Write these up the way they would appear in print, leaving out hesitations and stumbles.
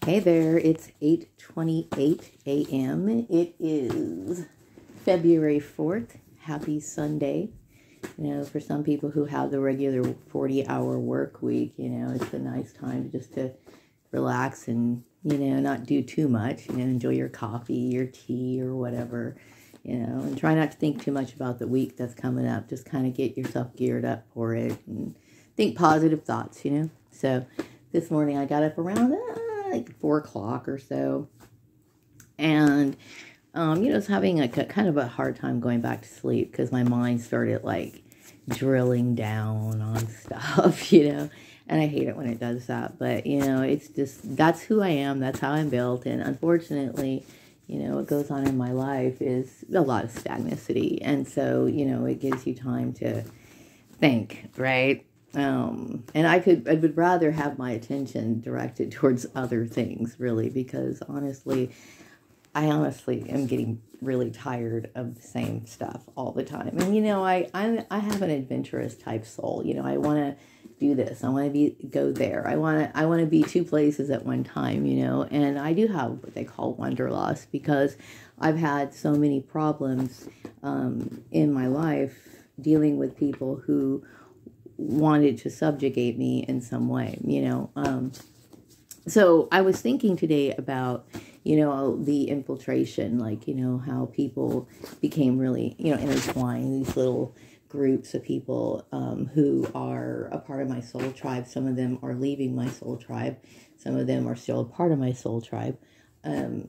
Hey there, it's 8:28 a.m. It is February 4th. Happy Sunday. For some people who have the regular 40-hour work week, it's a nice time to relax and, not do too much, enjoy your coffee, your tea, or whatever, and try not to think too much about the week that's coming up. Just kind of get yourself geared up for it and think positive thoughts, So this morning I got up around like 4 o'clock or so, and I was having a kind of a hard time going back to sleep because my mind started like drilling down on stuff, and I hate it when it does that. But it's just, that's who I am, that's how I'm built, and unfortunately, what goes on in my life is a lot of stagnancy, and so it gives you time to think, right? And I would rather have my attention directed towards other things, really, because I honestly am getting really tired of the same stuff all the time. And, I have an adventurous type soul. I want to do this. I want to go there. I want to be 2 places at one time, and I do have what they call wanderlust because I've had so many problems, in my life dealing with people who wanted to subjugate me in some way, So I was thinking today about, the infiltration, like, how people became really, intertwined, these little groups of people who are a part of my soul tribe. Some of them are leaving my soul tribe. Some of them are still a part of my soul tribe. I'm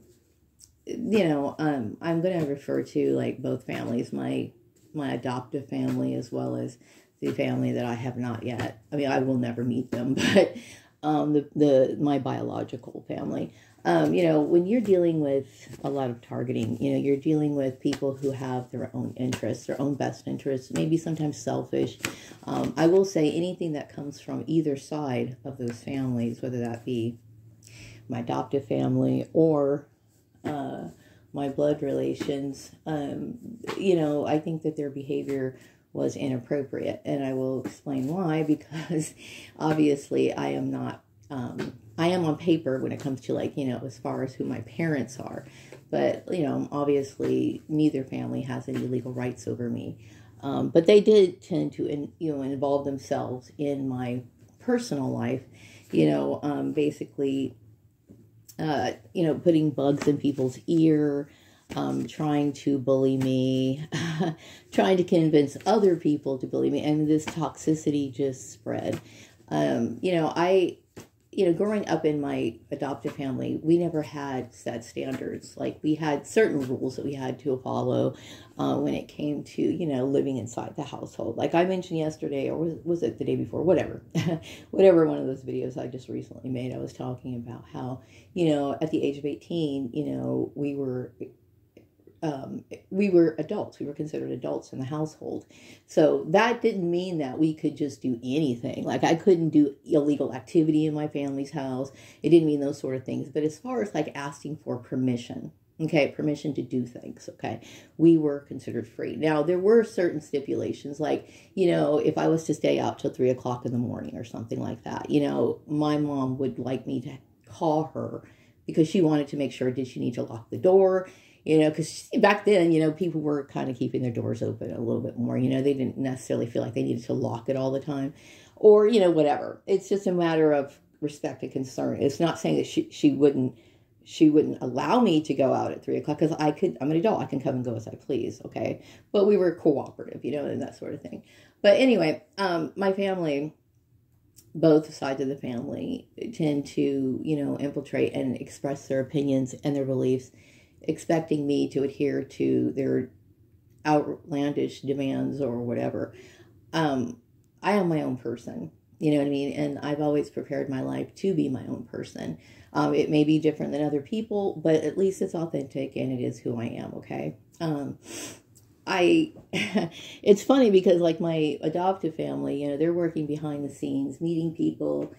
going to refer to like both families, my adoptive family as well as the family that I have not yet. I mean, I will never meet them, but my biological family. When you're dealing with a lot of targeting, you're dealing with people who have their own interests, their own best interests, maybe sometimes selfish. I will say anything that comes from either side of those families, whether that be my adoptive family or my blood relations, I think that their behavior was inappropriate, and I will explain why, because obviously I am not, I am on paper when it comes to like, as far as who my parents are, but, obviously neither family has any legal rights over me, but they did tend to, involve themselves in my personal life, basically, putting bugs in people's ear, trying to bully me, trying to convince other people to bully me, and this toxicity just spread. Growing up in my adoptive family, we never had set standards. Like, we had certain rules that we had to follow when it came to, living inside the household. Like I mentioned yesterday, or was it the day before? Whatever. Whatever one of those videos I just recently made, I was talking about how, at the age of 18, we were adults. We were considered adults in the household. So that didn't mean that we could just do anything. Like, I couldn't do illegal activity in my family's house. It didn't mean those sort of things. But as far as like asking for permission, permission to do things, we were considered free. Now, there were certain stipulations, like, if I was to stay out till 3 o'clock in the morning or something like that, my mom would like me to call her because she wanted to make sure, did she need to lock the door? Because back then, people were kind of keeping their doors open a little bit more. They didn't necessarily feel like they needed to lock it all the time, or, whatever. It's just a matter of respect and concern. It's not saying that she wouldn't allow me to go out at 3 o'clock, because I'm an adult. I can come and go as I please. Okay. But we were cooperative, and that sort of thing. But anyway, my family, both sides of the family tend to, infiltrate and express their opinions and their beliefs, expecting me to adhere to their outlandish demands or whatever. I am my own person, you know what I mean? And I've always prepared my life to be my own person. It may be different than other people, but at least it's authentic and it is who I am, okay? It's funny because like my adoptive family, they're working behind the scenes, meeting people,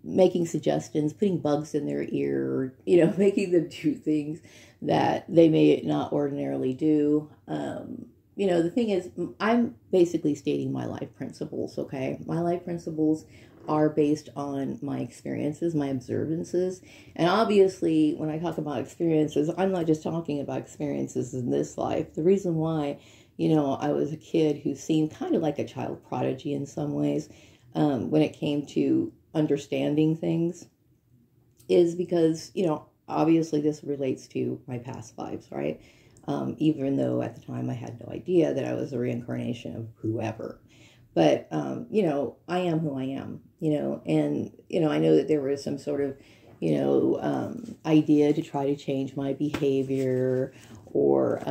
making suggestions, putting bugs in their ear, making them do things that they may not ordinarily do. The thing is, I'm basically stating my life principles, okay? My life principles are based on my experiences, my observances. And obviously, when I talk about experiences, I'm not just talking about experiences in this life. The reason why, I was a kid who seemed kind of like a child prodigy in some ways when it came to understanding things is because, obviously this relates to my past lives, right? Even though at the time I had no idea that I was a reincarnation of whoever. But, I am who I am, and, I know that there was some sort of, idea to try to change my behavior or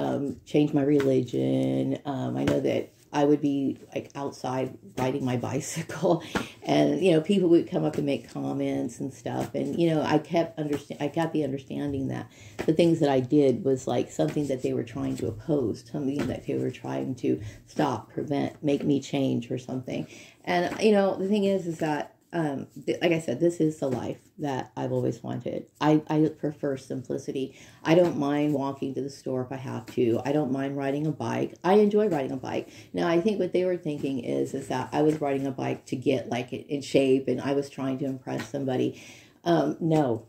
change my religion. I know that I would be like outside riding my bicycle and, people would come up and make comments and stuff. And, I got the understanding that the things that I did was like something that they were trying to oppose, something that they were trying to stop, prevent, make me change or something. And, the thing is that, like I said, this is the life that I've always wanted. I prefer simplicity. I don't mind walking to the store if I have to. I don't mind riding a bike. I enjoy riding a bike. Now, I think what they were thinking is that I was riding a bike to get like in shape and I was trying to impress somebody. No,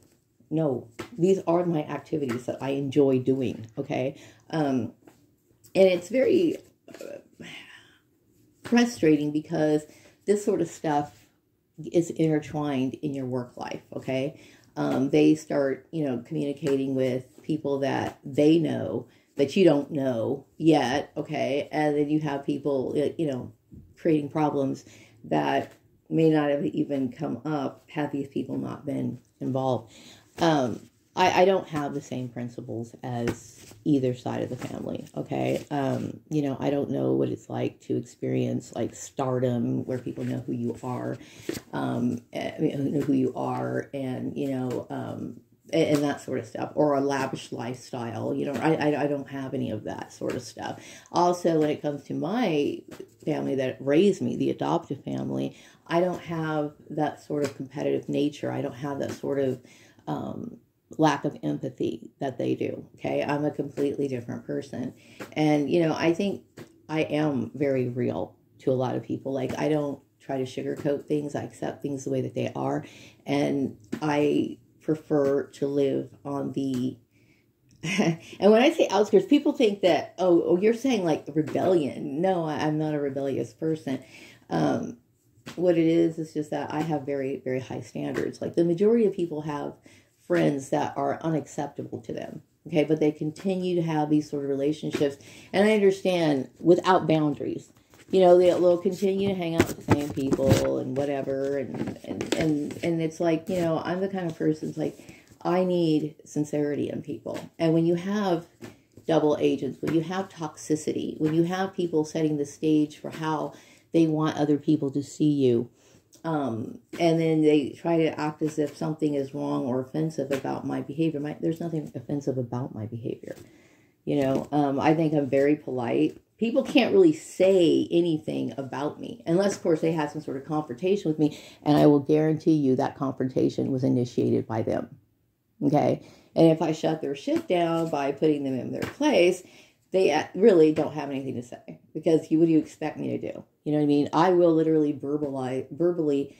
these are my activities that I enjoy doing. Okay. And it's very frustrating because this sort of stuff is intertwined in your work life, okay? They start, communicating with people that they know that you don't know yet, okay? And then you have people, creating problems that may not have even come up had these people not been involved. I don't have the same principles as either side of the family, okay? I don't know what it's like to experience like stardom where people know who you are, and and that sort of stuff, or a lavish lifestyle. I don't have any of that sort of stuff. Also, when it comes to my family that raised me, the adoptive family, I don't have that sort of competitive nature. I don't have that sort of lack of empathy that they do. Okay. I'm a completely different person. And, I think I am very real to a lot of people. Like, I don't try to sugarcoat things. I accept things the way that they are. And I prefer to live on the, and when I say outskirts, people think that, oh, you're saying like rebellion. No, I'm not a rebellious person. What it is just that I have very, very high standards. Like the majority of people have friends that are unacceptable to them, okay, but they continue to have these sort of relationships, and I understand without boundaries. They'll continue to hang out with the same people and whatever, and it's like, I'm the kind of person that's like, I need sincerity in people, and when you have double agents, when you have toxicity, when you have people setting the stage for how they want other people to see you, and then they try to act as if something is wrong or offensive about my behavior. There's nothing offensive about my behavior. I think I'm very polite. People can't really say anything about me unless, of course, they had some sort of confrontation with me. And I will guarantee you that confrontation was initiated by them. Okay. And if I shut their shit down by putting them in their place, they really don't have anything to say, because what do you expect me to do? You know what I mean? I will literally verbally,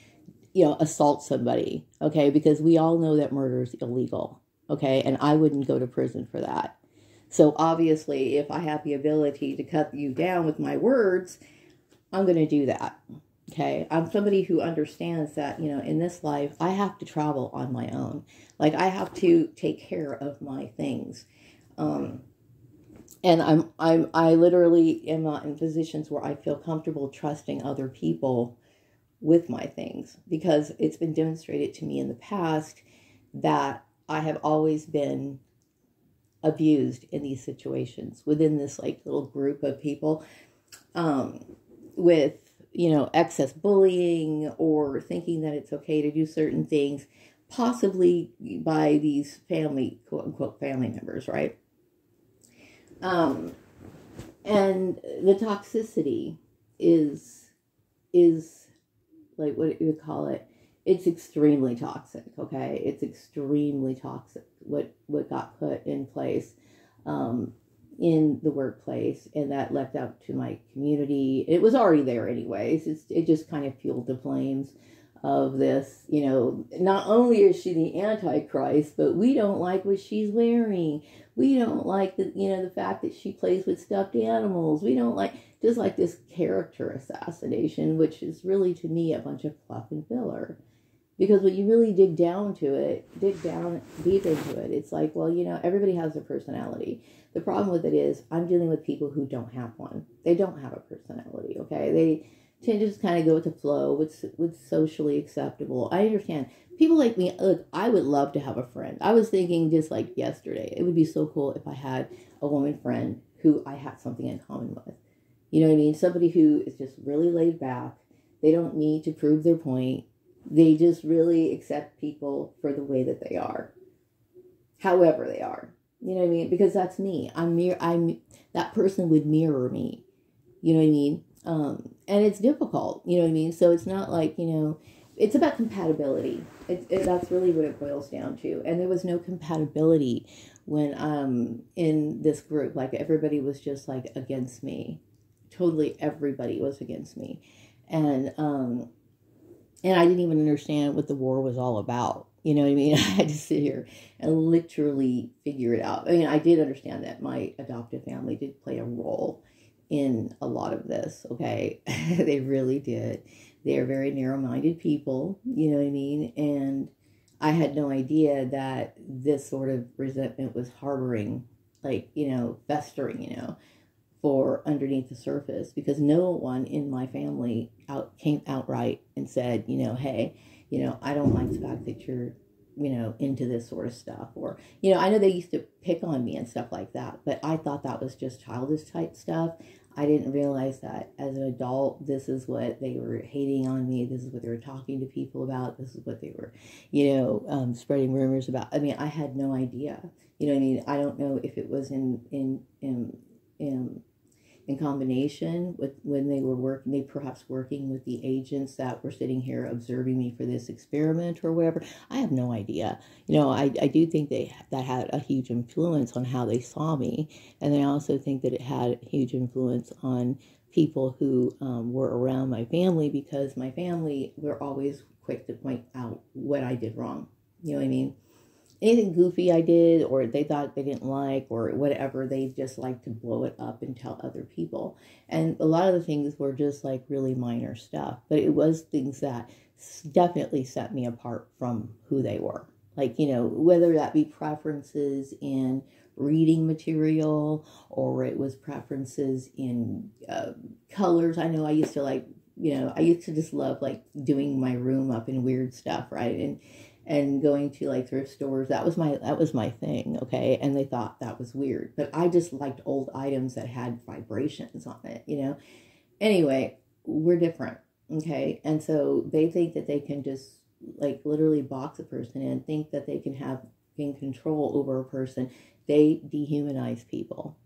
assault somebody, okay? Because we all know that murder is illegal, okay? And I wouldn't go to prison for that. So obviously, if I have the ability to cut you down with my words, I'm going to do that, okay? I'm somebody who understands that, in this life, I have to travel on my own. Like, I have to take care of my things. And I literally am not in positions where I feel comfortable trusting other people with my things, because it's been demonstrated to me in the past that I have always been abused in these situations within this like little group of people, with, excess bullying or thinking that it's okay to do certain things, possibly by these family, quote unquote, family members, right? And the toxicity is like, what you would call it? It's extremely toxic, okay? It's extremely toxic what got put in place, in the workplace, and that left out to my community. It was already there anyways. It just kind of fueled the flames. of this, not only is she the Antichrist, but we don't like what she's wearing. We don't like the fact that she plays with stuffed animals. We don't like, just like this character assassination, which is really to me a bunch of fluff and filler. Because when you really dig down deep into it, it's like, well, everybody has a personality. The problem with it is I'm dealing with people who don't have one. They don't have a personality, okay? They tend to just kind of go with the flow, what's socially acceptable. I understand. People like me, look, I would love to have a friend. I was thinking just like yesterday, it would be so cool if I had a woman friend who I had something in common with. You know what I mean? Somebody who is just really laid back. They don't need to prove their point. They just really accept people for the way that they are, however they are. You know what I mean? Because that's me. That person would mirror me. You know what I mean? And it's difficult. You know what I mean? So it's not like, it's about compatibility. That's really what it boils down to. And there was no compatibility when in this group. Like everybody was just like against me. Totally everybody was against me. And I didn't even understand what the war was all about. You know what I mean? I had to sit here and literally figure it out. I mean, I did understand that my adoptive family did play a role in a lot of this, okay? They really did. They're very narrow-minded people, you know what I mean? And I had no idea that this sort of resentment was harboring, like, festering, for underneath the surface, because no one in my family came outright and said, hey, I don't like the fact that you're, into this sort of stuff. Or, I know they used to pick on me and stuff like that, but I thought that was just childish type stuff. I didn't realize that as an adult, this is what they were hating on me. This is what they were talking to people about. This is what they were, spreading rumors about. I mean, I had no idea. You know what I mean? I don't know if it was in combination with when they were perhaps working with the agents that were sitting here observing me for this experiment or whatever. I have no idea. I do think that had a huge influence on how they saw me. And I also think that it had a huge influence on people who were around my family, because my family were always quick to point out what I did wrong. You know what I mean? Anything goofy I did, or they thought they didn't like, or whatever, they just like to blow it up and tell other people. And a lot of the things were just like really minor stuff, but it was things that definitely set me apart from who they were. Like, whether that be preferences in reading material, or it was preferences in colors. I know I used to like, I used to just love like doing my room up in weird stuff, right? And going to like thrift stores. That was my thing, okay? And they thought that was weird. But I just liked old items that had vibrations on it, Anyway, we're different, okay? And so they think that they can just like literally box a person in, think that they can have control over a person. They dehumanize people.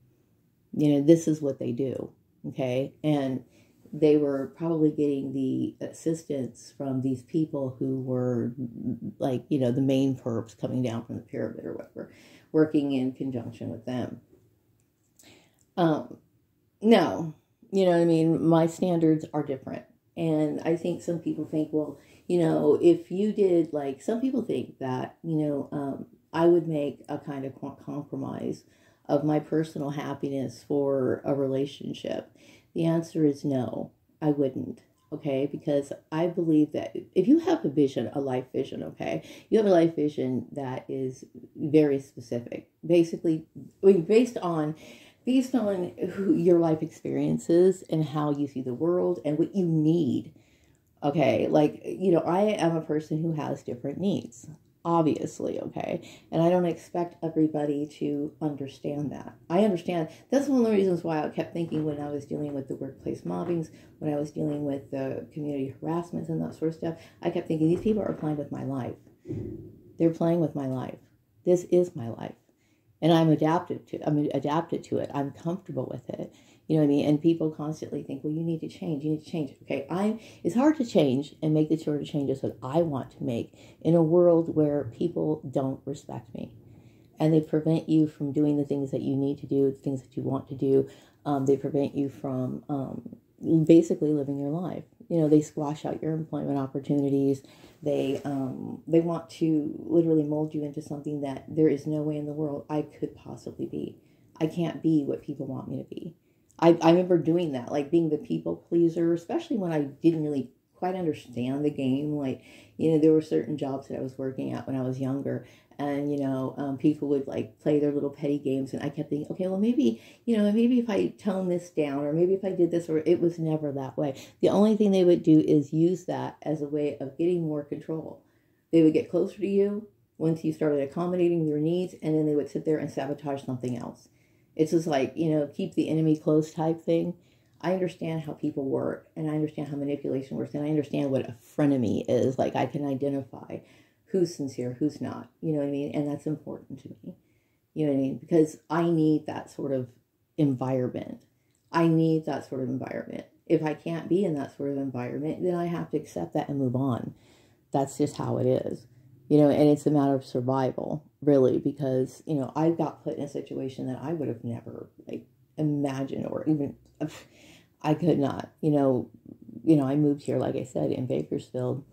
This is what they do, okay? And they were probably getting the assistance from these people who were like, the main perps coming down from the pyramid or whatever, working in conjunction with them. No, you know what I mean? My standards are different. And I think some people think, well, if you did, like, some people think that, I would make a kind of compromise of my personal happiness for a relationship. The answer is no, I wouldn't, okay? Because I believe that if you have a life vision, okay? You have a life vision that is very specific. Basically, based on who your life experiences and how you see the world and what you need, okay? Like, I am a person who has different needs. Obviously, okay? And I don't expect everybody to understand that. I understand. That's one of the reasons why I kept thinking when I was dealing with the workplace mobbings, when I was dealing with the community harassments and that sort of stuff, I kept thinking, these people are playing with my life. They're playing with my life. This is my life. And I'm adapted to it. I'm comfortable with it. You know what I mean? And people constantly think, well, you need to change. Okay, it's hard to change and make the sort of changes that I want to make in a world where people don't respect me. And they prevent you from doing the things that you need to do, the things that you want to do. They prevent you from basically living your life. they squash out your employment opportunities. They want to literally mold you into something that there is no way in the world I could possibly be. I can't be what people want me to be. I remember doing that, like being the people pleaser, especially when I didn't really quite understand the game. Like, there were certain jobs that I was working at when I was younger, and people would like play their little petty games, and I kept thinking, okay, well maybe if I tone this down, or maybe if I did this, or it was never that way. The only thing they would do is use that as a way of getting more control. They would get closer to you once you started accommodating their needs, and then they would sit there and sabotage something else. It's just like, keep the enemy close type thing. I understand how people work, and I understand how manipulation works, and I understand what a frenemy is. Like, I can identify who's sincere, who's not, you know what I mean? And that's important to me, you know what I mean? Because I need that sort of environment. I need that sort of environment. If I can't be in that sort of environment, then I have to accept that and move on. That's just how it is, and it's a matter of survival, really, because, I got put in a situation that I would have never, like, imagined, or even, I could not, I moved here, like I said, in Bakersfield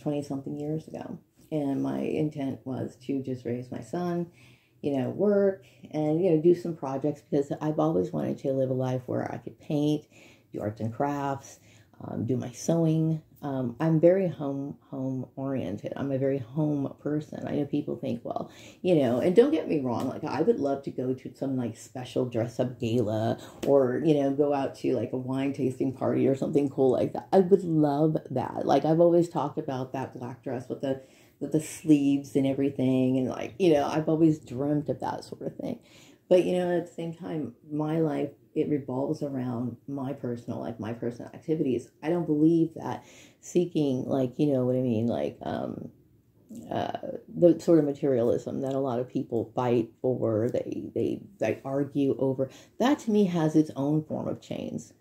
20-something years ago. And my intent was to just raise my son, work and, do some projects, because I've always wanted to live a life where I could paint, do arts and crafts, do my sewing. I'm very home oriented. I'm a very home person. I know people think, well, and don't get me wrong, like I would love to go to some like special dress up gala, or, go out to like a wine tasting party or something cool like that. I would love that. Like I've always talked about that black dress with the sleeves and everything. And like, I've always dreamt of that sort of thing. But, at the same time, my life, it revolves around my personal life, my personal activities. I don't believe that seeking, like, what I mean, like, the sort of materialism that a lot of people fight for, they argue over, that to me has its own form of chains.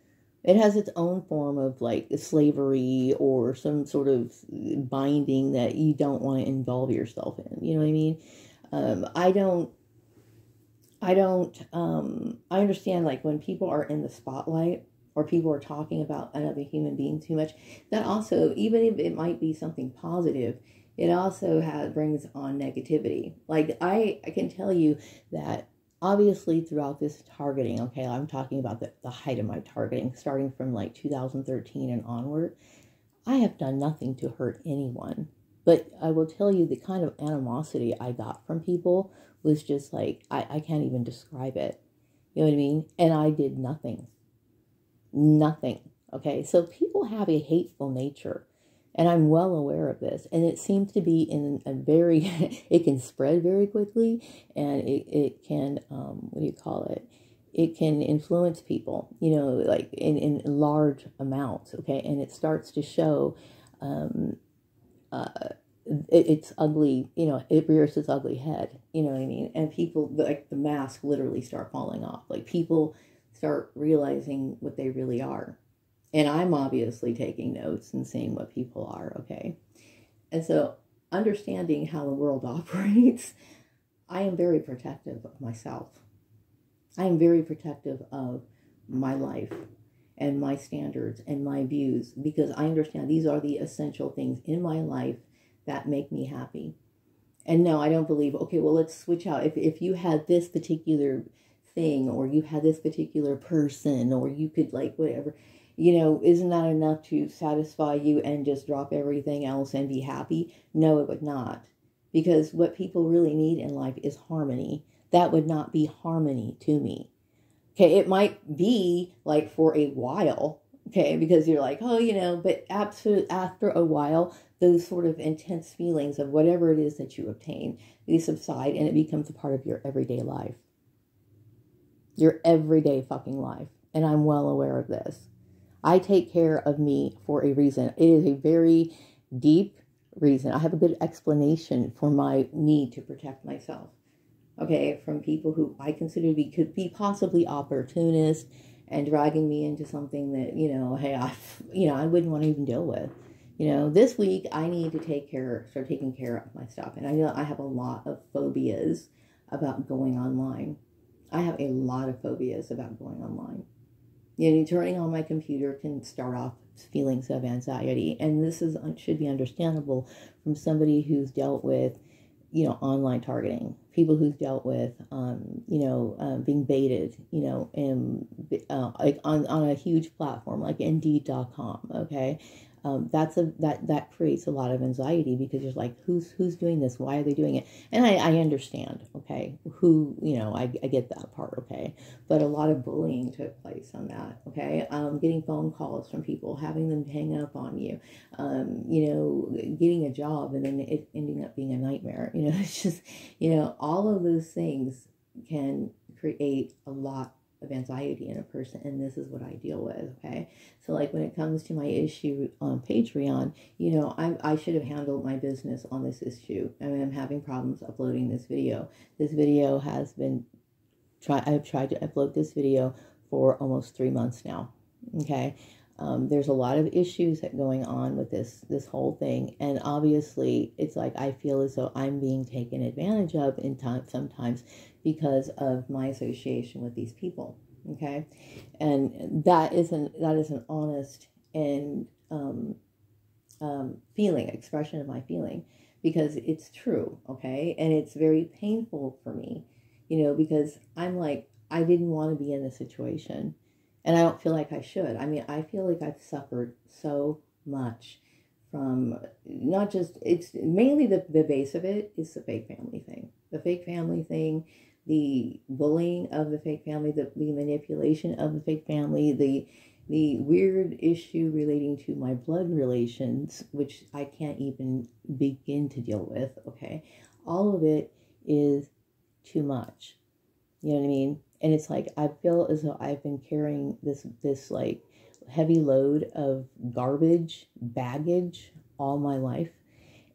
It has its own form of like slavery, or some sort of binding that you don't want to involve yourself in. You know what I mean? I understand, like, when people are in the spotlight, or people are talking about another human being too much, that also, even if it might be something positive, it also brings on negativity. Like, I can tell you that obviously throughout this targeting, okay, I'm talking about the height of my targeting, starting from like 2013 and onward, I have done nothing to hurt anyone. But I will tell you, the kind of animosity I got from people was just like, I can't even describe it. You know what I mean? And I did nothing. Nothing. Okay, so people have a hateful nature. And I'm well aware of this. And it seems to be in a very, it can spread very quickly. And it can, what do you call it? It can influence people, like in large amounts. Okay, and it starts to show, it's ugly, it rears its ugly head, you know what I mean? And people, like, the mask literally start falling off. Like, people start realizing what they really are. And I'm obviously taking notes and seeing what people are, okay? And so, understanding how the world operates, I am very protective of myself. I am very protective of my life and my standards and my views, because I understand these are the essential things in my life that make me happy. And no, I don't believe, okay, well, let's switch out. If you had this particular thing, or you had this particular person, or you could, like, whatever, isn't that enough to satisfy you and just drop everything else and be happy? No, it would not. Because what people really need in life is harmony. That would not be harmony to me. Okay, it might be like for a while, okay, because you're like, oh, but after a while, those sort of intense feelings of whatever it is that you obtain, they subside, and it becomes a part of your everyday life. Your everyday fucking life. And I'm well aware of this. I take care of me for a reason. It is a very deep reason. I have a good explanation for my need to protect myself. Okay, from people who I consider could be possibly opportunists and dragging me into something that, hey, I wouldn't want to even deal with. This week I need to start taking care of my stuff. And I know I have a lot of phobias about going online. I have a lot of phobias about going online. You know, turning on my computer can start off feelings of anxiety. And this should be understandable from somebody who's dealt with, you know, online targeting, people who've dealt with, being baited, you know, and like on a huge platform like Indeed.com. Okay. That creates a lot of anxiety because you're like, who's doing this? Why are they doing it? And I understand, okay, I get that part, okay, but a lot of bullying took place on that, okay, getting phone calls from people, having them hang up on you, getting a job and then it ending up being a nightmare, you know, it's just, you know, all of those things can create a lot of anxiety in a person, and this is what I deal with, okay? So like when it comes to my issue on Patreon, you know, I should have handled my business on this issue. I mean, I'm having problems uploading this video. This video has been, I've tried to upload this video for almost 3 months now, okay? There's a lot of issues that going on with this whole thing, and obviously it's like I feel as though I'm being taken advantage of sometimes because of my association with these people, okay, and that is an honest and expression of my feeling, because it's true, okay, and it's very painful for me, you know, because I'm like, I didn't want to be in this situation. And I don't feel like I should. I mean, I feel like I've suffered so much from not just, it's mainly the base of it is the fake family thing. The fake family thing, the bullying of the fake family, the manipulation of the fake family, the weird issue relating to my blood relations, which I can't even begin to deal with, okay? All of it is too much. You know what I mean? And it's like, I feel as though I've been carrying this like heavy load of baggage all my life.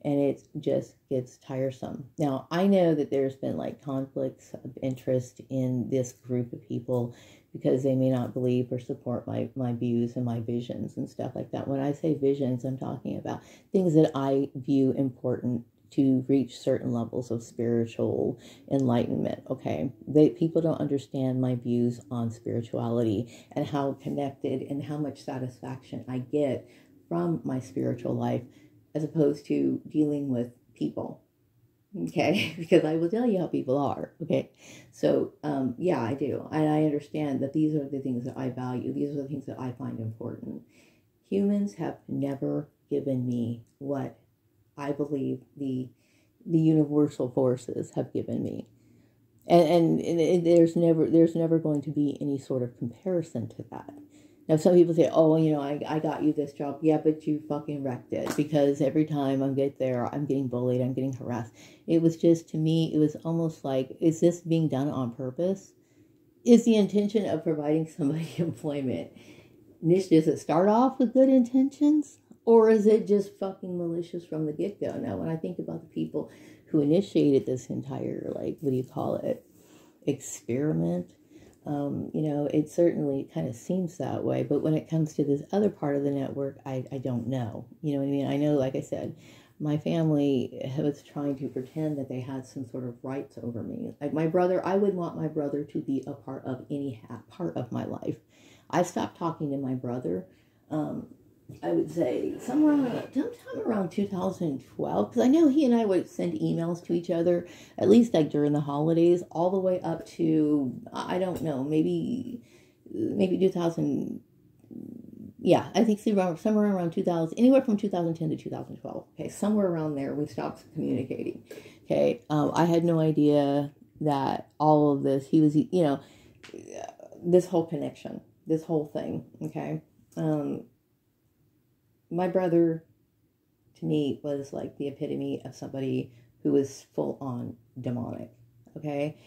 And it just gets tiresome. Now, I know that there's been like conflicts of interest in this group of people because they may not believe or support my views and my visions and stuff like that. When I say visions, I'm talking about things that I view important to reach certain levels of spiritual enlightenment, okay? People don't understand my views on spirituality and how connected and how much satisfaction I get from my spiritual life as opposed to dealing with people, okay? Because I will tell you how people are, okay? So, yeah, I do. And I understand that these are the things that I value. These are the things that I find important. Humans have never given me what I believe the universal forces have given me, and there's never going to be any sort of comparison to that. Now, some people say, "Oh, you know, I got you this job." Yeah, but you fucking wrecked it, because every time I get there, I'm getting bullied, I'm getting harassed. It was just, to me, it was almost like, is this being done on purpose? Is the intention of providing somebody employment, does it start off with good intentions? Or is it just fucking malicious from the get-go? Now, when I think about the people who initiated this entire, like, what do you call it, experiment, it certainly kind of seems that way. But when it comes to this other part of the network, I don't know. You know what I mean? I know, like I said, my family was trying to pretend that they had some sort of rights over me. Like my brother, I would want my brother to be a part of any part of my life. I stopped talking to my brother, I would say sometime around 2012, because I know he and I would send emails to each other, at least like during the holidays, all the way up to, I don't know, maybe 2000. Yeah, I think somewhere around 2000, anywhere from 2010 to 2012. Okay, somewhere around there, we stopped communicating. Okay, I had no idea that all of this, he was, this whole connection, this whole thing. Okay. My brother, to me, was like the epitome of somebody who was full on demonic, okay?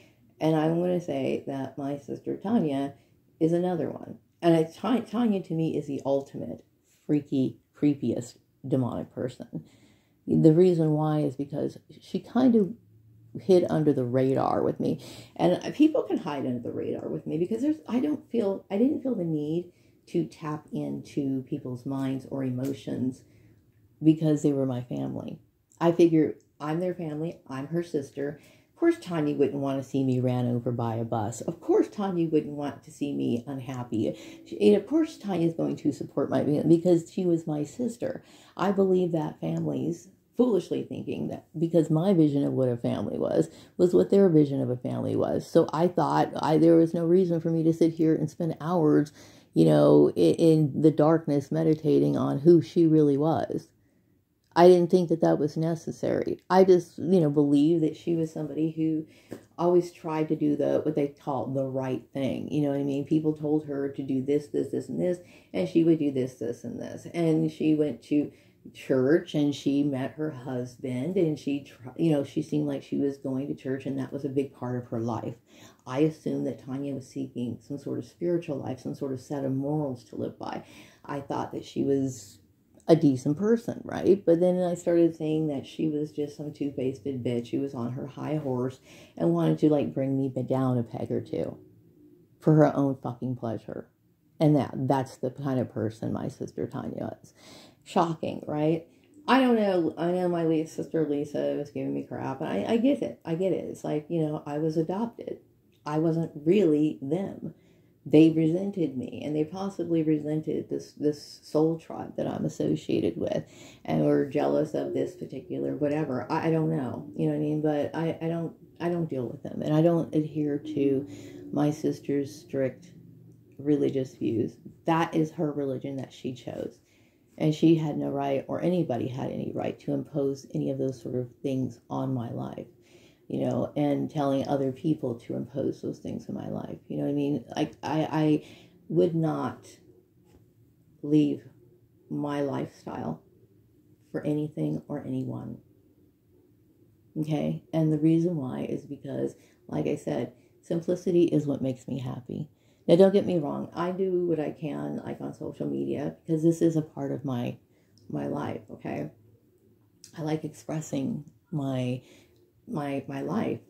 And I want to say that my sister Tanya is another one. And Tanya, to me, is the ultimate freaky, creepiest demonic person. The reason why is because she kind of hid under the radar with me. And people can hide under the radar with me because I didn't feel the need to tap into people's minds or emotions because they were my family. I figure I'm their family, I'm her sister, Of course, Tanya wouldn't want to see me ran over by a bus. Of course, Tanya wouldn't want to see me unhappy. And of course, Tanya's going to support my family because she was my sister. I believe that families, foolishly thinking that because my vision of what a family was what their vision of a family was. So I thought there was no reason for me to sit here and spend hours, in the darkness meditating on who she really was. I didn't think that was necessary. I just, believed that she was somebody who always tried to do what they call the right thing. You know what I mean? People told her to do this, this, this, and this, and she would do this, this, and this. And she went to church and she met her husband and she seemed like she was going to church and that was a big part of her life. I assumed that Tanya was seeking some sort of spiritual life, some sort of set of morals to live by. I thought that she was a decent person, right? But then I started saying that she was just some two-faced bitch who was on her high horse and wanted to bring me down a peg or two for her own fucking pleasure. And that's the kind of person my sister Tanya is. Shocking, right? I don't know. I know my sister Lisa was giving me crap, and I get it. It's like, I was adopted. I wasn't really them. They resented me, and they possibly resented this soul tribe that I'm associated with, and were jealous of this particular whatever. I don't know, you know what I mean? But I don't deal with them, and I don't adhere to my sister's strict religious views. That is her religion that she chose, and she had no right, or anybody had any right, to impose any of those sort of things on my life. And telling other people to impose those things in my life. You know what I mean? I would not leave my lifestyle for anything or anyone. Okay? And the reason why is because, like I said, simplicity is what makes me happy. Now, don't get me wrong. I do what I can, on social media, because this is a part of my life, okay? I like expressing my life. I like,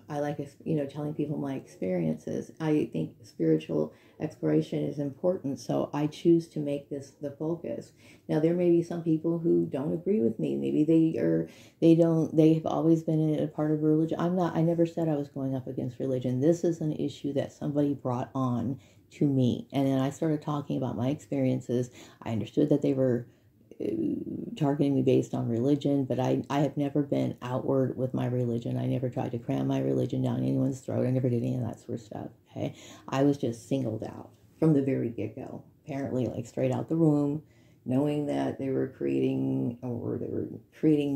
telling people my experiences. I think spiritual exploration is important, so I choose to make this the focus. Now, there may be some people who don't agree with me. Maybe they've always been a part of religion. I never said I was going up against religion. This is an issue that somebody brought on to me. And then I started talking about my experiences. I understood that they were targeting me based on religion, but I have never been outward with my religion. I never tried to cram my religion down anyone's throat. I never did any of that sort of stuff, okay? I was just singled out from the very get-go, apparently, straight out the womb, knowing that they were creating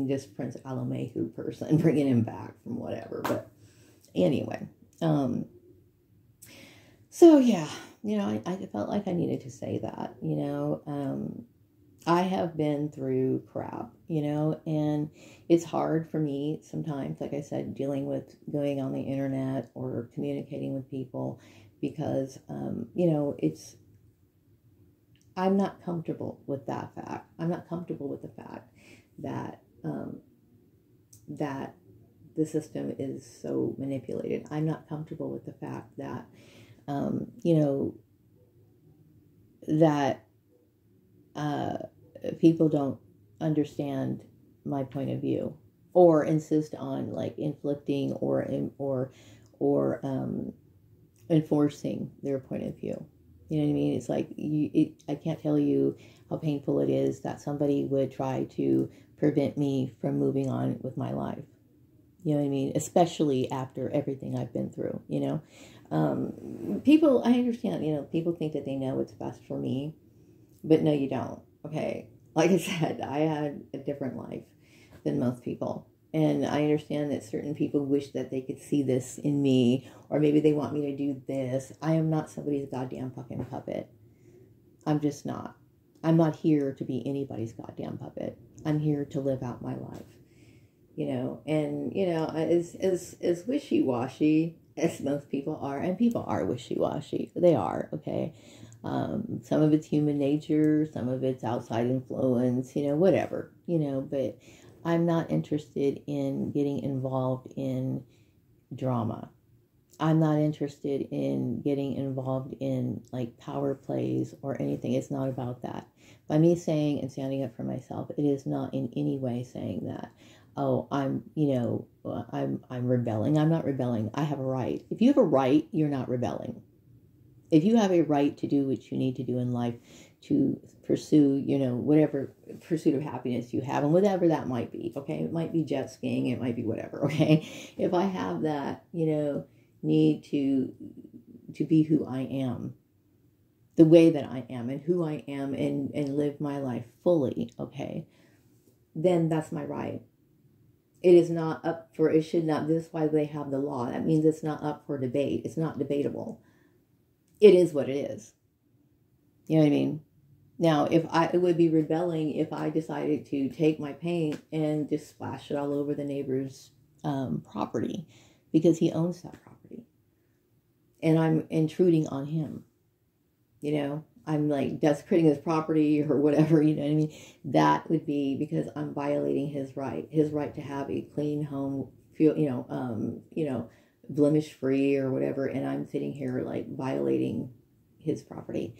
this Prince Alamehu person, bringing him back from whatever. But anyway, so yeah, I felt like I needed to say that, I have been through crap, and it's hard for me sometimes, like I said, dealing with going on the internet or communicating with people because, I'm not comfortable with that fact. I'm not comfortable with the fact that, that the system is so manipulated. I'm not comfortable with the fact that, people don't understand my point of view or insist on inflicting or enforcing their point of view. You know what I mean? It's I can't tell you how painful it is that somebody would try to prevent me from moving on with my life. You know what I mean? Especially after everything I've been through, people, I understand, people think that they know what's best for me, but no, you don't. Okay. Like I said, I had a different life than most people. And I understand that certain people wish that they could see this in me, or maybe they want me to do this. I am not somebody's goddamn fucking puppet. I'm just not. I'm not here to be anybody's goddamn puppet. I'm here to live out my life. And, as wishy-washy as most people are, and people are wishy-washy. They are, okay? Some of it's human nature, some of it's outside influence, whatever, but I'm not interested in getting involved in drama. I'm not interested in getting involved in power plays or anything. It's not about that. By me saying and standing up for myself, it is not in any way saying that oh, I'm rebelling. I'm not rebelling. I have a right. If you have a right, you're not rebelling. If you have a right to do what you need to do in life, to pursue, whatever pursuit of happiness you have, and whatever that might be, okay? It might be jet skiing, it might be whatever, okay? If I have that, need to be who I am, the way that I am and who I am, and live my life fully, okay, then that's my right. It is not up for, it should not, this is why they have the law. That means it's not up for debate. It's not debatable. It is what it is. You know what I mean? Now, it would be rebelling if I decided to take my paint and just splash it all over the neighbor's property because he owns that property. And I'm intruding on him. I'm like desecrating his property or whatever, you know what I mean? That would be because I'm violating his right to have a clean home, blemish free or whatever. And I'm sitting here like violating his property.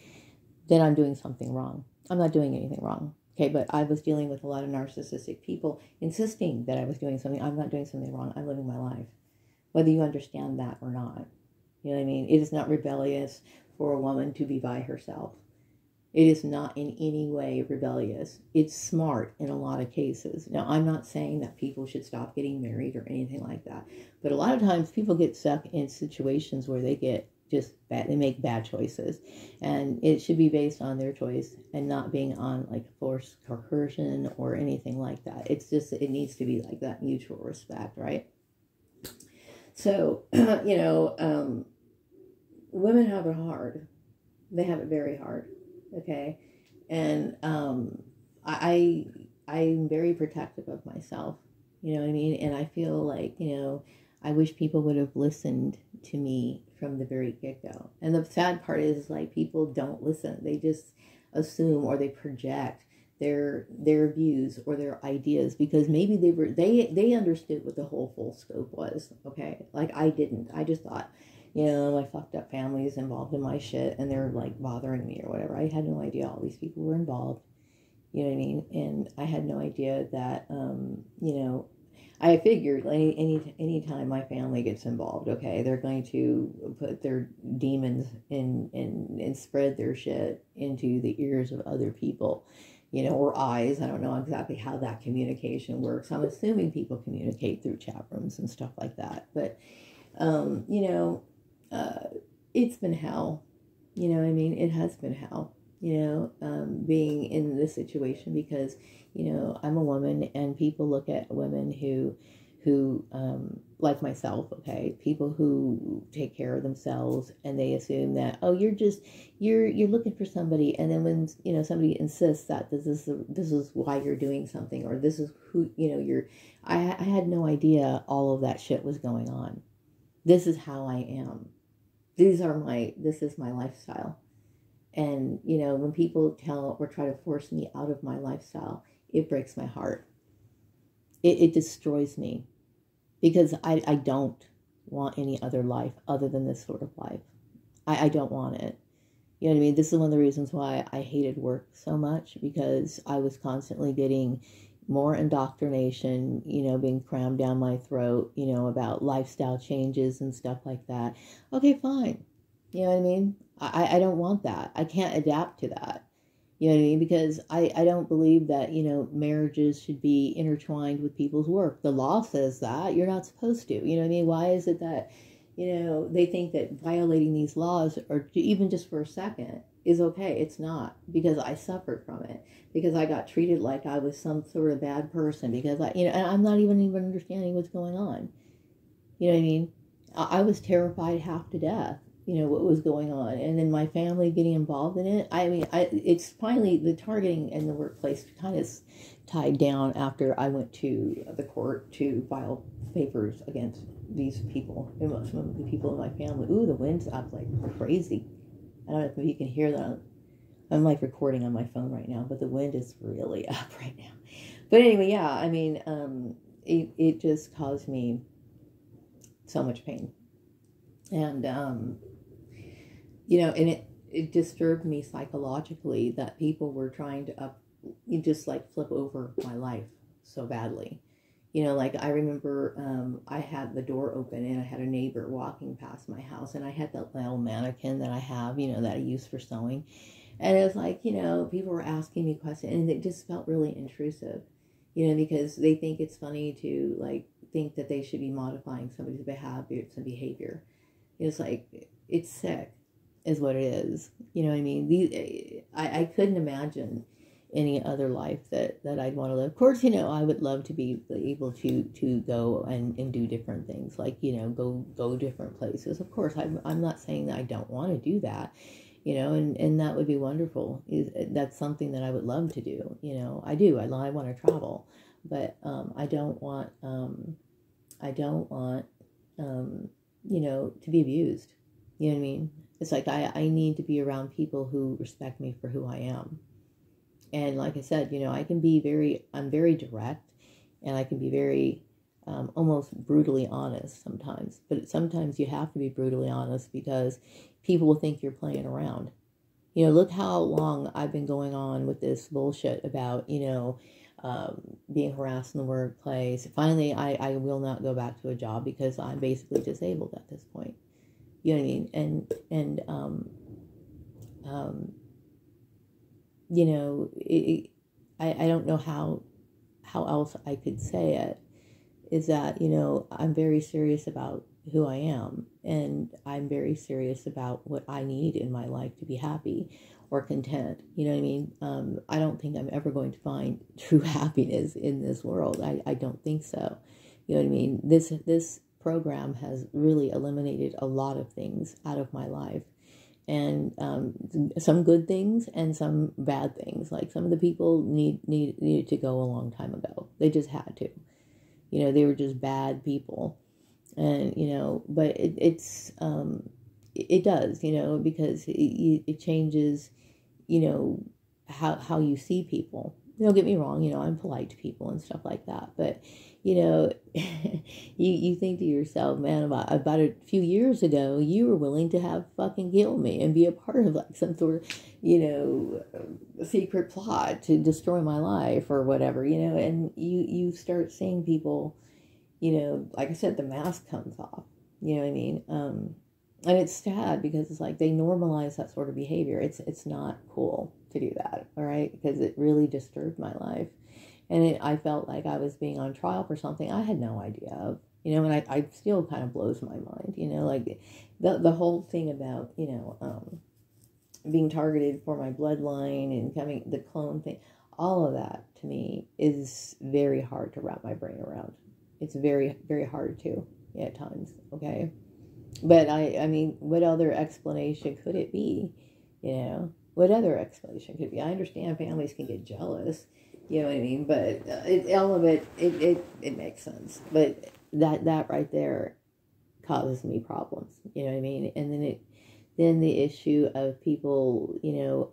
Then I'm doing something wrong. I'm not doing anything wrong. Okay, but I was dealing with a lot of narcissistic people insisting that I was doing something. I'm not doing something wrong. I'm living my life. Whether you understand that or not. You know what I mean? It is not rebellious for a woman to be by herself. It is not in any way rebellious. It's smart in a lot of cases. Now, I'm not saying that people should stop getting married or anything like that. But a lot of times people get stuck in situations where they get just bad, they make bad choices. And it should be based on their choice and not being on like forced coercion or anything like that. It's just, it needs to be like that mutual respect, right? So, women have it hard. They have it very hard. Okay. And I'm very protective of myself. You know what I mean? And I feel like, I wish people would have listened to me from the very get-go. And the sad part is like people don't listen. They just assume or they project their views or their ideas because maybe they understood what the whole full scope was. Okay. Like I didn't. I just thought, my fucked up family is involved in my shit and they're like bothering me or whatever. I had no idea all these people were involved. You know what I mean? And I had no idea that, I figured any time my family gets involved, okay, they're going to put their demons in and spread their shit into the ears of other people, or eyes. I don't know exactly how that communication works. I'm assuming people communicate through chat rooms and stuff like that. But, it's been hell. You know what I mean? It has been hell, being in this situation because, I'm a woman and people look at women who like myself, okay, people who take care of themselves and they assume that, oh, you're looking for somebody. And then when, somebody insists that this is why you're doing something or this is who, I had no idea all of that shit was going on. This is how I am. This is my lifestyle. And, when people tell or try to force me out of my lifestyle, it breaks my heart. It destroys me because I don't want any other life other than this sort of life. I don't want it. You know what I mean? This is one of the reasons why I hated work so much because I was constantly getting more indoctrination, being crammed down my throat, about lifestyle changes and stuff like that. Okay, fine. You know what I mean? I don't want that. I can't adapt to that. You know what I mean? Because I don't believe that, marriages should be intertwined with people's work. The law says that. You're not supposed to. You know what I mean? Why is it that, they think that violating these laws, or even just for a second, is okay? It's not, because I suffered from it. Because I got treated like I was some sort of bad person. Because and I'm not even understanding what's going on. You know what I mean? I was terrified half to death. What was going on, and then my family getting involved in it. I mean, it's finally the targeting in the workplace kind of tied down after I went to the court to file papers against these people, some of the people in my family. Ooh, the wind's up like crazy. I don't know if you can hear that. I'm like recording on my phone right now, but the wind is really up right now. But anyway, yeah, I mean, it just caused me so much pain, and and it disturbed me psychologically that people were trying to just like flip over my life so badly. You know, like I remember I had the door open and I had a neighbor walking past my house, and I had that little mannequin that I have, you know, that I use for sewing. And it was like, you know, people were asking me questions, and it just felt really intrusive, you know, because they think it's funny to like think that they should be modifying somebody's behavior, some behavior. It's like, it's sick, is what it is. You know what I mean? I couldn't imagine any other life that I'd want to live. Of course, you know, I would love to be able to go and do different things, like, you know, go different places. Of course, I'm not saying that I don't want to do that, you know, and that would be wonderful. That's something that I would love to do. You know, I do. I want to travel, but I don't want you know, to be abused. You know what I mean? It's like I need to be around people who respect me for who I am. And like I said, you know, I'm very direct, and I can be very almost brutally honest sometimes. But sometimes you have to be brutally honest because people will think you're playing around. You know, look how long I've been going on with this bullshit about, you know, being harassed in the workplace. Finally, I will not go back to a job because I'm basically disabled at this point. You know what I mean? And you know, I don't know how else I could say it, is that, you know, I'm very serious about who I am, and I'm very serious about what I need in my life to be happy or content. You know what I mean? I don't think I'm ever going to find true happiness in this world. I don't think so. You know what I mean? This program has really eliminated a lot of things out of my life, and some good things and some bad things. Like some of the people needed to go a long time ago. They just had to. You know, they were just bad people. And, you know, but it does, you know, because it changes, you know, how you see people. Don't get me wrong, you know, I'm polite to people and stuff like that. But, you know, you think to yourself, man, about a few years ago, you were willing to have fucking kill me and be a part of like some sort of, you know, secret plot to destroy my life or whatever, you know, and you start seeing people, you know, like I said, the mask comes off, you know what I mean? And it's sad because it's like they normalize that sort of behavior. It's not cool to do that, all right? Because it really disturbed my life. And I felt like I was being on trial for something I had no idea of, you know, and I still kind of blows my mind, you know, like the whole thing about, you know, being targeted for my bloodline and coming, the clone thing, all of that to me is very hard to wrap my brain around. It's very, very hard to at times, okay? But I mean, what other explanation could it be? You know, what other explanation could it be? I understand families can get jealous, you know what I mean? But all of it makes sense. But that right there causes me problems, you know what I mean? And then the issue of people, you know,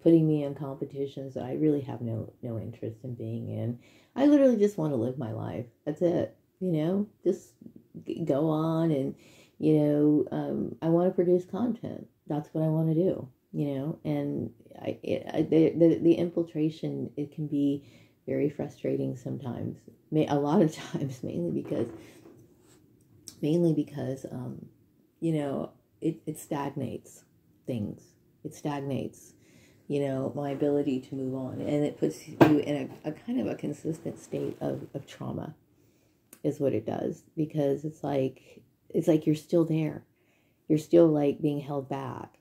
putting me in competitions that I really have no interest in being in. I literally just want to live my life. That's it. You know, just go on and, you know, I want to produce content. That's what I want to do, you know, and the infiltration, it can be very frustrating sometimes. A lot of times, mainly because, you know, it stagnates things. It stagnates, you know, my ability to move on. And it puts you in a kind of a consistent state of trauma is what it does. Because it's like you're still there. You're still like being held back,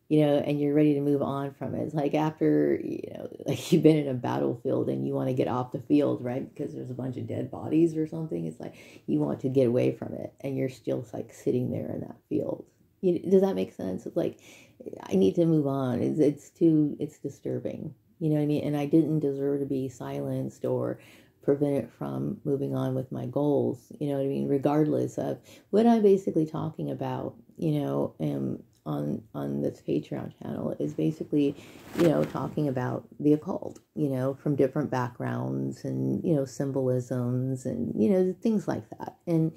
you know, and you're ready to move on from it. It's like after, you know, like you've been in a battlefield and you want to get off the field, right? Because there's a bunch of dead bodies or something. It's like you want to get away from it and you're still like sitting there in that field. Does that make sense? It's like, I need to move on. It's disturbing. You know what I mean? And I didn't deserve to be silenced or prevented from moving on with my goals. You know what I mean? Regardless of what I'm basically talking about, you know, on this Patreon channel is basically, you know, talking about the occult, you know, from different backgrounds and, you know, symbolisms and, you know, things like that. And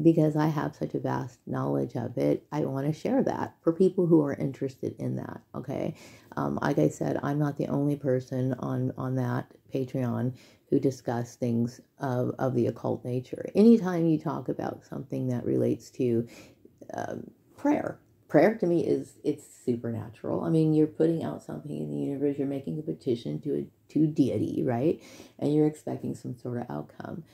because I have such a vast knowledge of it, I want to share that for people who are interested in that, okay? Like I said, I'm not the only person on that Patreon who discuss things of the occult nature. Anytime you talk about something that relates to prayer to me it's supernatural. I mean, you're putting out something in the universe, you're making a petition to deity, right? And you're expecting some sort of outcome.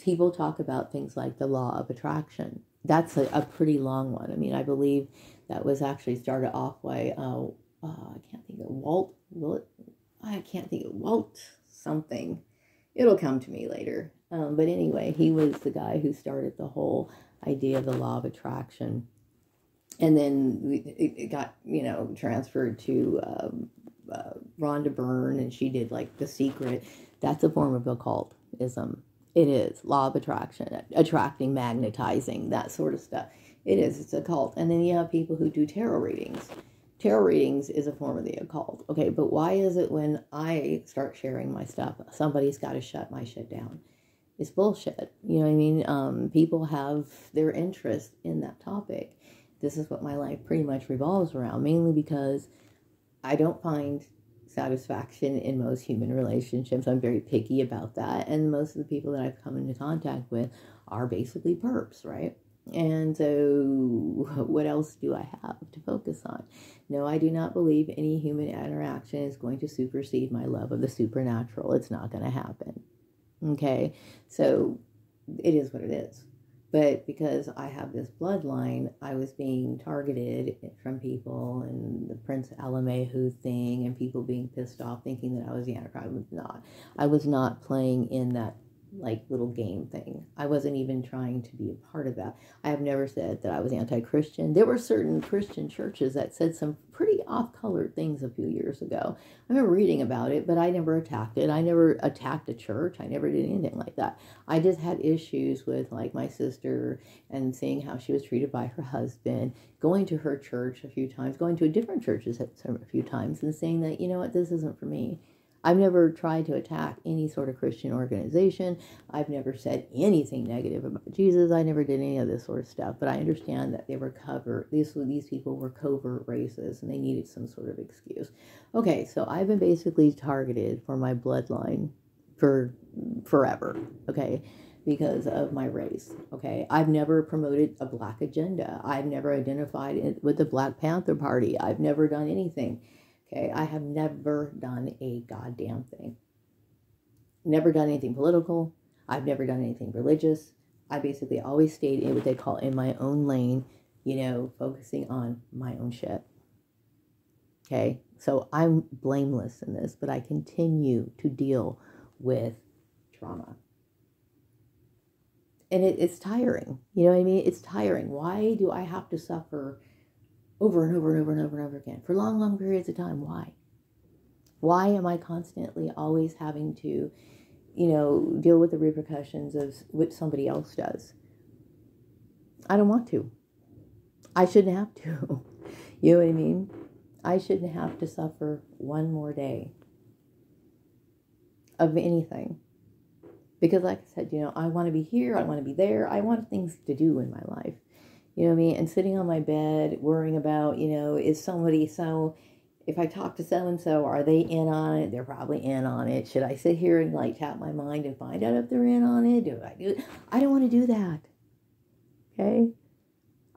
People talk about things like the law of attraction. That's a pretty long one. I mean, I believe that was actually started off by I can't think of Walt something. It'll come to me later. But anyway, he was the guy who started the whole idea of the law of attraction. And then it got, transferred to Rhonda Byrne, and she did like The Secret. That's a form of occultism. It is. Law of attraction, attracting, magnetizing, that sort of stuff. It is. It's occult. And then you have people who do tarot readings. Tarot readings is a form of the occult. Okay, but why is it when I start sharing my stuff, somebody's got to shut my shit down? It's bullshit. You know what I mean? People have their interest in that topic. This is what my life pretty much revolves around, mainly because I don't find satisfaction in most human relationships. I'm very picky about that. And most of the people that I've come into contact with are basically perps, right? And so what else do I have to focus on? No, I do not believe any human interaction is going to supersede my love of the supernatural. It's not going to happen. Okay? So it is what it is. But because I have this bloodline, I was being targeted from people, and the Prince Alamehu thing, and people being pissed off thinking that I was the Antichrist. I was not playing in that like little game thing. I wasn't even trying to be a part of that. I have never said that I was anti-Christian. There were certain Christian churches that said some pretty off-colored things a few years ago. I remember reading about it, but I never attacked it. I never attacked a church. I never did anything like that. I just had issues with like my sister and seeing how she was treated by her husband, going to her church a few times, going to a different churches a few times, and saying that, you know what, this isn't for me. I've never tried to attack any sort of Christian organization. I've never said anything negative about Jesus. I never did any of this sort of stuff. But I understand that they were these people were covert racists, and they needed some sort of excuse. Okay, so I've been basically targeted for my bloodline for forever, okay, because of my race, okay? I've never promoted a black agenda. I've never identified with the Black Panther Party. I've never done anything. Okay, I have never done a goddamn thing. Never done anything political. I've never done anything religious. I basically always stayed in what they call in my own lane, focusing on my own shit. Okay, so I'm blameless in this, but I continue to deal with trauma. And it's tiring. You know what I mean? It's tiring. Why do I have to suffer over and over and over and over and over again for long, long periods of time? Why? Why am I constantly always having to, deal with the repercussions of what somebody else does? I don't want to. I shouldn't have to. You know what I mean? I shouldn't have to suffer one more day of anything. Because like I said, I want to be here. I want to be there. I want things to do in my life. You know what I mean? And sitting on my bed worrying about, is somebody if I talk to so-and-so, are they in on it? They're probably in on it. Should I sit here and like tap my mind and find out if they're in on it? I don't want to do that. Okay?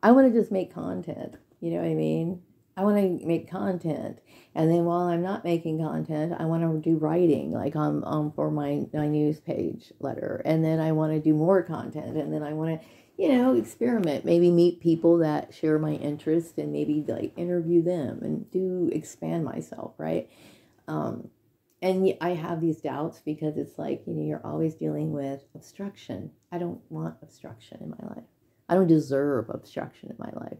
I want to just make content. You know what I mean? I want to make content. And then while I'm not making content, I want to do writing, like for my news page letter. And then I want to do more content. And then I want to experiment, maybe meet people that share my interest and maybe like interview them and expand myself, right? And I have these doubts because it's like, you're always dealing with obstruction. I don't want obstruction in my life. I don't deserve obstruction in my life.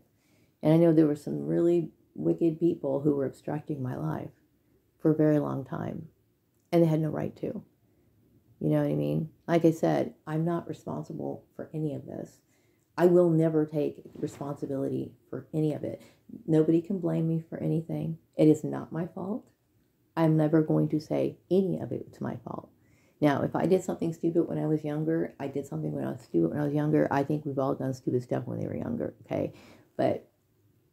And I know there were some really wicked people who were obstructing my life for a very long time, and they had no right to. You know what I mean? Like I said, I'm not responsible for any of this. I will never take responsibility for any of it. Nobody can blame me for anything. It is not my fault. I'm never going to say any of it was my fault. Now, if I did something stupid when I was younger, I did something when I was stupid when I was younger. I think we've all done stupid stuff when they were younger, okay? But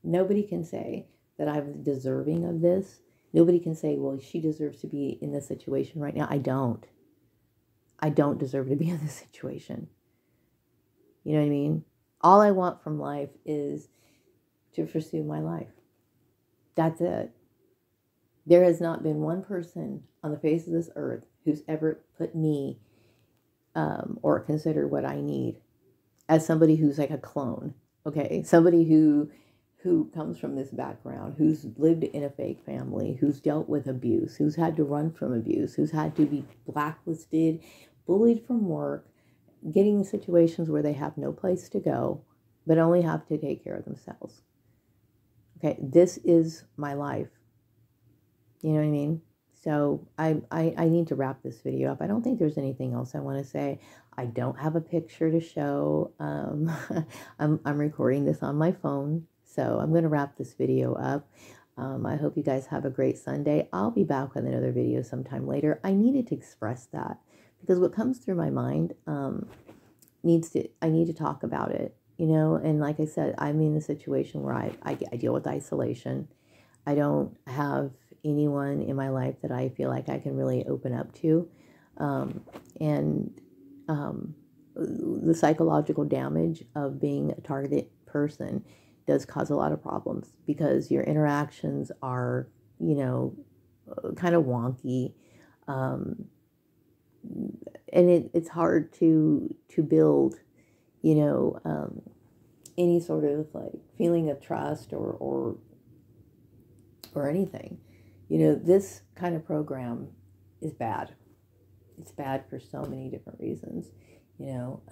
nobody can say that I was deserving of this. Nobody can say, well, she deserves to be in this situation right now. I don't. I don't deserve to be in this situation. You know what I mean? All I want from life is to pursue my life. That's it. There has not been one person on the face of this earth who's ever put me or considered what I need as somebody who's like a clone. Okay, somebody who comes from this background, who's lived in a fake family, who's dealt with abuse, who's had to run from abuse, who's had to be blacklisted, bullied from work, getting in situations where they have no place to go, but only have to take care of themselves. Okay, this is my life. You know what I mean? So I need to wrap this video up. I don't think there's anything else I want to say. I don't have a picture to show. I'm recording this on my phone. So I'm going to wrap this video up. I hope you guys have a great Sunday. I'll be back with another video sometime later. I needed to express that because what comes through my mind I need to talk about it, you know. And like I said, I'm in a situation where I deal with isolation. I don't have anyone in my life that I feel like I can really open up to. The psychological damage of being a targeted person does cause a lot of problems because your interactions are, you know, kind of wonky. And it's hard to build, you know, any sort of like feeling of trust or anything. You know, this kind of program is bad. It's bad for so many different reasons, you know.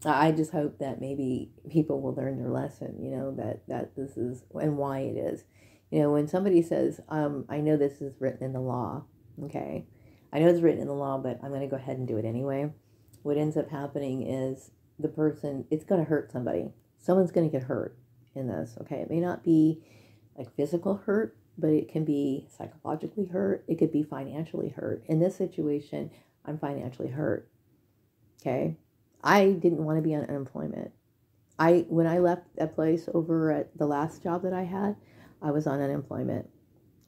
I just hope that maybe people will learn their lesson, you know, that this is and why it is. You know, when somebody says, I know this is written in the law, okay, I know it's written in the law, but I'm going to go ahead and do it anyway. What ends up happening is the person, it's going to hurt somebody. Someone's going to get hurt in this, okay? It may not be like physical hurt, but it can be psychologically hurt. It could be financially hurt. In this situation, I'm financially hurt, okay? I didn't want to be on unemployment. When I left that place over at the last job that I had, I was on unemployment,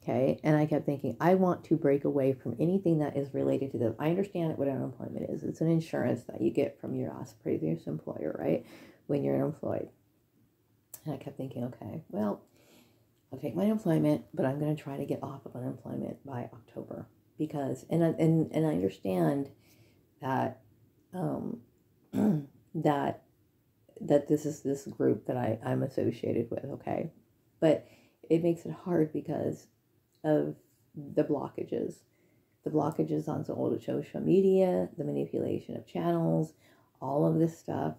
okay? And I kept thinking, I want to break away from anything that is related to this. I understand what unemployment is. It's an insurance that you get from your previous employer, right? When you're unemployed. And I kept thinking, okay, well, I'll take my unemployment, but I'm going to try to get off of unemployment by October because, and I understand that, that this is this group that I'm associated with, okay? But it makes it hard because of the blockages on social media, the manipulation of channels, all of this stuff.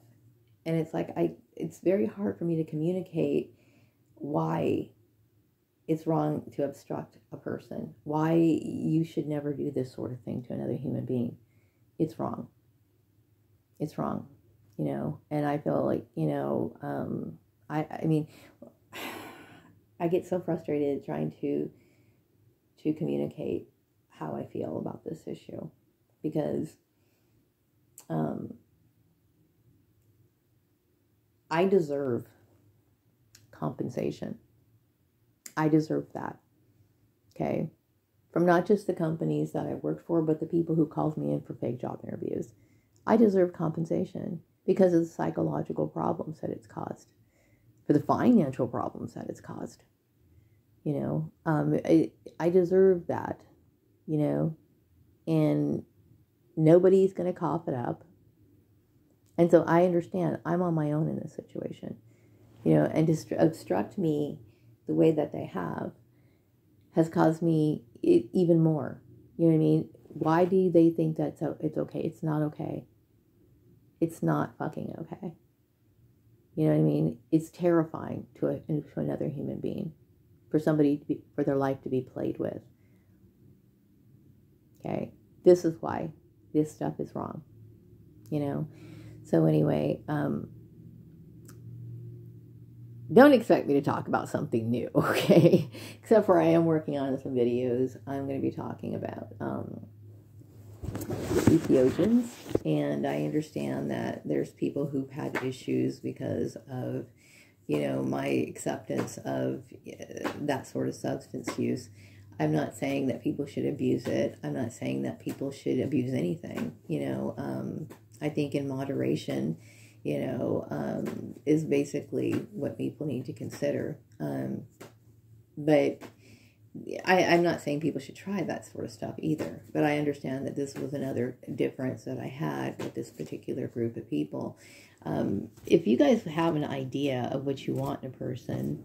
And it's like, it's very hard for me to communicate why it's wrong to obstruct a person, why you should never do this sort of thing to another human being. It's wrong. It's wrong, you know, and I feel like, you know, I mean, I get so frustrated trying to communicate how I feel about this issue because I deserve compensation. I deserve that, okay? From not just the companies that I worked for, but the people who called me in for fake job interviews. I deserve compensation because of the psychological problems that it's caused, for the financial problems that it's caused. You know, I deserve that, you know, and nobody's going to cough it up. And so I understand I'm on my own in this situation, you know, and to obstruct me the way that they have has caused me even more. You know what I mean? Why do they think that it's okay? It's not okay. It's not fucking okay. You know what I mean? It's terrifying to another human being, for somebody to for their life to be played with. Okay, this is why this stuff is wrong. You know. So anyway, don't expect me to talk about something new, okay? Except for I am working on some videos. I'm going to be talking about Ethiopians, and I understand that there's people who've had issues because of, you know, my acceptance of that sort of substance use. I'm not saying that people should abuse it. I'm not saying that people should abuse anything. I think in moderation, is basically what people need to consider. But I'm not saying people should try that sort of stuff either. But I understand that this was another difference that I had with this particular group of people. If you guys have an idea of what you want in a person,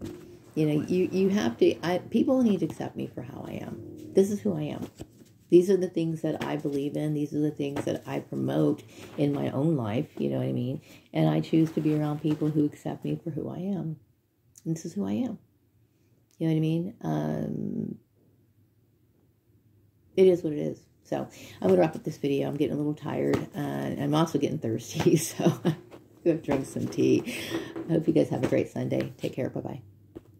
you have to, people need to accept me for how I am. This is who I am. These are the things that I believe in. These are the things that I promote in my own life. You know what I mean? And I choose to be around people who accept me for who I am. And this is who I am. You know what I mean? It is what it is. So I'm going to wrap up this video. I'm getting a little tired. I'm also getting thirsty. So I'm going to drink some tea. I hope you guys have a great Sunday. Take care. Bye-bye.